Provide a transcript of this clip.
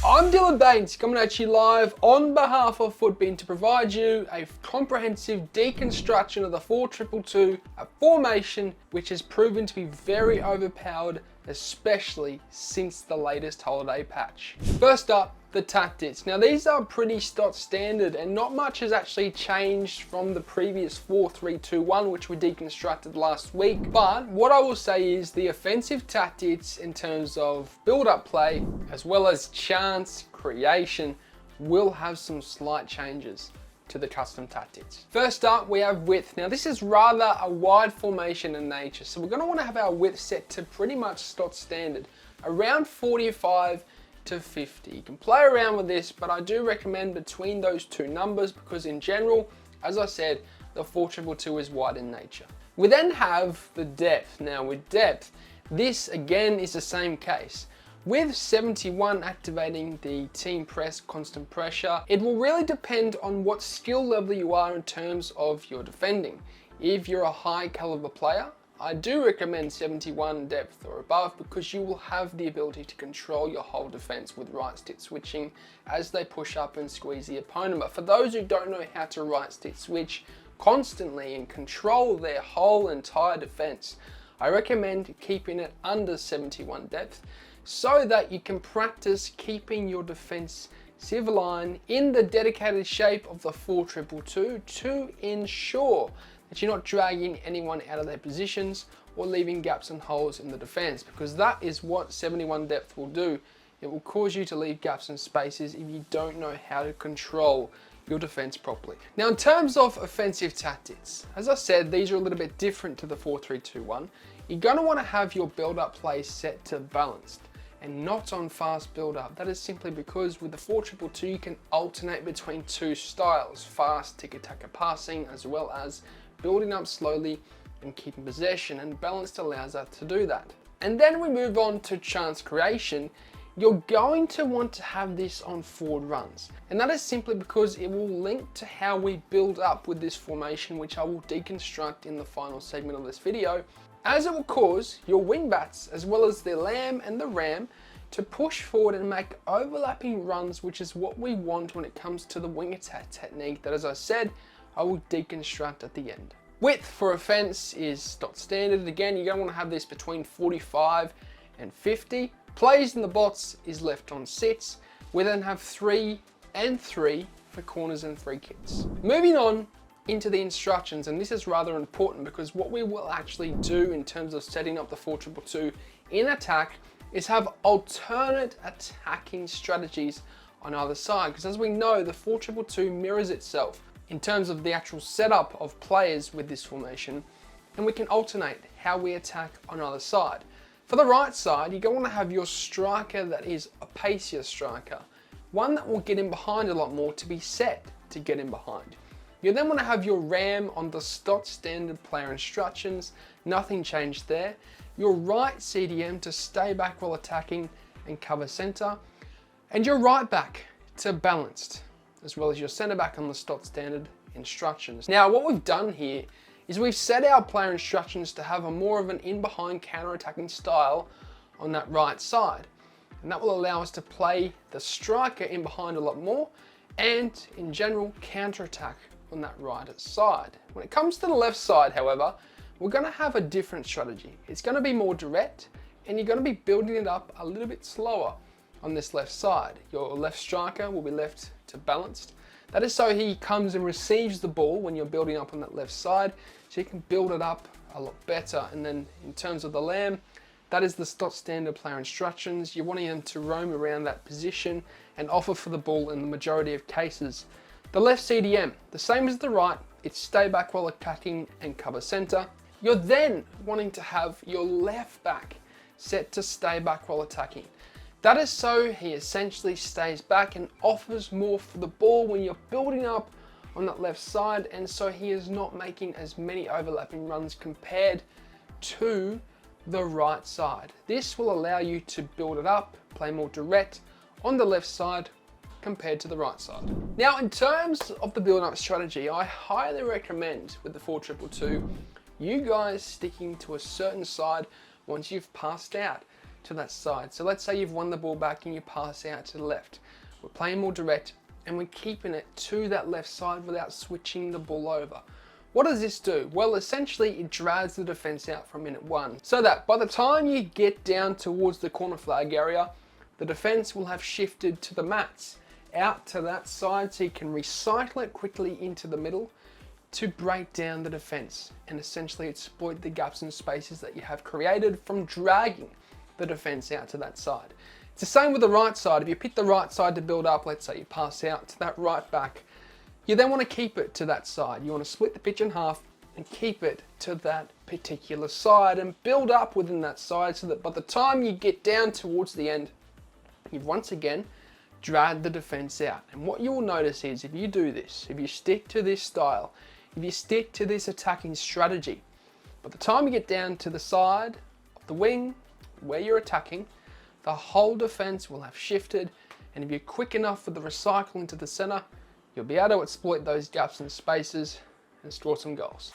I'm Dylan Baines coming at you live on behalf of Footbin to provide you a comprehensive deconstruction of the 4-2-2, a formation which has proven to be very overpowered, especially since the latest holiday patch. First up, the tactics. Now these are pretty standard and not much has actually changed from the previous 4-3-2-1 which we deconstructed last week, but what I will say is the offensive tactics in terms of build-up play as well as chance creation will have some slight changes to the custom tactics. First up, we have width. Now this is rather a wide formation in nature, so we're going to want to have our width set to pretty much standard, around 45 to 50. You can play around with this, but I do recommend between those two numbers because in general, as I said, the 4-2-2 is wide in nature. We then have the depth. Now with depth, this again is the same case. With 71 activating the team press constant pressure, it will really depend on what skill level you are in terms of your defending. If you're a high caliber player, I do recommend 71 depth or above because you will have the ability to control your whole defense with right stick switching as they push up and squeeze the opponent. But for those who don't know how to right stick switch constantly and control their whole entire defense, I recommend keeping it under 71 depth so that you can practice keeping your defensive line in the dedicated shape of the 4-2-2 to ensure that you're not dragging anyone out of their positions or leaving gaps and holes in the defense, because that is what 71 depth will do. It will cause you to leave gaps and spaces if you don't know how to control your defense properly. Now in terms of offensive tactics, as I said, these are a little bit different to the 4-3-2-1. You're going to want to have your build-up play set to balanced and not on fast build-up. That is simply because with the 4-2-2 you can alternate between two styles, fast tiki-taka passing as well as building up slowly and keeping possession, and balanced allows us to do that. And then we move on to chance creation. You're going to want to have this on forward runs, and that is simply because it will link to how we build up with this formation, which I will deconstruct in the final segment of this video, as it will cause your wing bats as well as the lamb and the ram to push forward and make overlapping runs, which is what we want when it comes to the wing attack technique that, as I said, I will deconstruct at the end. Width for offense is standard. Again, you're going to want to have this between 45 and 50. Plays in the bots is left on sits. We then have 3 and 3 for corners and free kicks. Moving on into the instructions, and this is rather important because what we will actually do in terms of setting up the 4-2-2 in attack is have alternate attacking strategies on either side, because as we know, the 4-2-2 mirrors itself in terms of the actual setup of players with this formation, and we can alternate how we attack on either side. For the right side, you're going to have your striker that is a pacier striker, one that will get in behind a lot more to be set to get in behind. You then want to have your ram on the standard player instructions, nothing changed there. Your right CDM to stay back while attacking and cover center, and your right back to balanced, as well as your centre back on the standard instructions. Now what we've done here is we've set our player instructions to have a more of an in-behind counter-attacking style on that right side, and that will allow us to play the striker in behind a lot more and in general counter-attack on that right side. When it comes to the left side, however, we're going to have a different strategy. It's going to be more direct, and you're going to be building it up a little bit slower on this left side. Your left striker will be left to balanced. That is so he comes and receives the ball when you're building up on that left side, so you can build it up a lot better. And then in terms of the lamb, that is the standard player instructions. You're wanting him to roam around that position and offer for the ball in the majority of cases. The left CDM, the same as the right, it's stay back while attacking and cover center. You're then wanting to have your left back set to stay back while attacking. That is so he essentially stays back and offers more for the ball when you're building up on that left side, and so he is not making as many overlapping runs compared to the right side. This will allow you to build it up, play more direct on the left side compared to the right side. Now in terms of the build-up strategy, I highly recommend with the 4-2-2 you guys sticking to a certain side once you've passed out, to that side. So let's say you've won the ball back and you pass out to the left. We're playing more direct and we're keeping it to that left side without switching the ball over. What does this do? Well, essentially it drags the defense out from minute one, so that by the time you get down towards the corner flag area, the defense will have shifted to the mats, out to that side, so you can recycle it quickly into the middle to break down the defense and essentially exploit the gaps and spaces that you have created from dragging the defense out to that side. It's the same with the right side. If you pick the right side to build up, let's say you pass out to that right back, you then want to keep it to that side. You want to split the pitch in half and keep it to that particular side and build up within that side, so that by the time you get down towards the end, you've once again dragged the defense out. And what you will notice is, if you do this, if you stick to this style, if you stick to this attacking strategy, by the time you get down to the side of the wing where you're attacking, the whole defense will have shifted, and if you're quick enough with the recycle into the center, you'll be able to exploit those gaps and spaces and score some goals.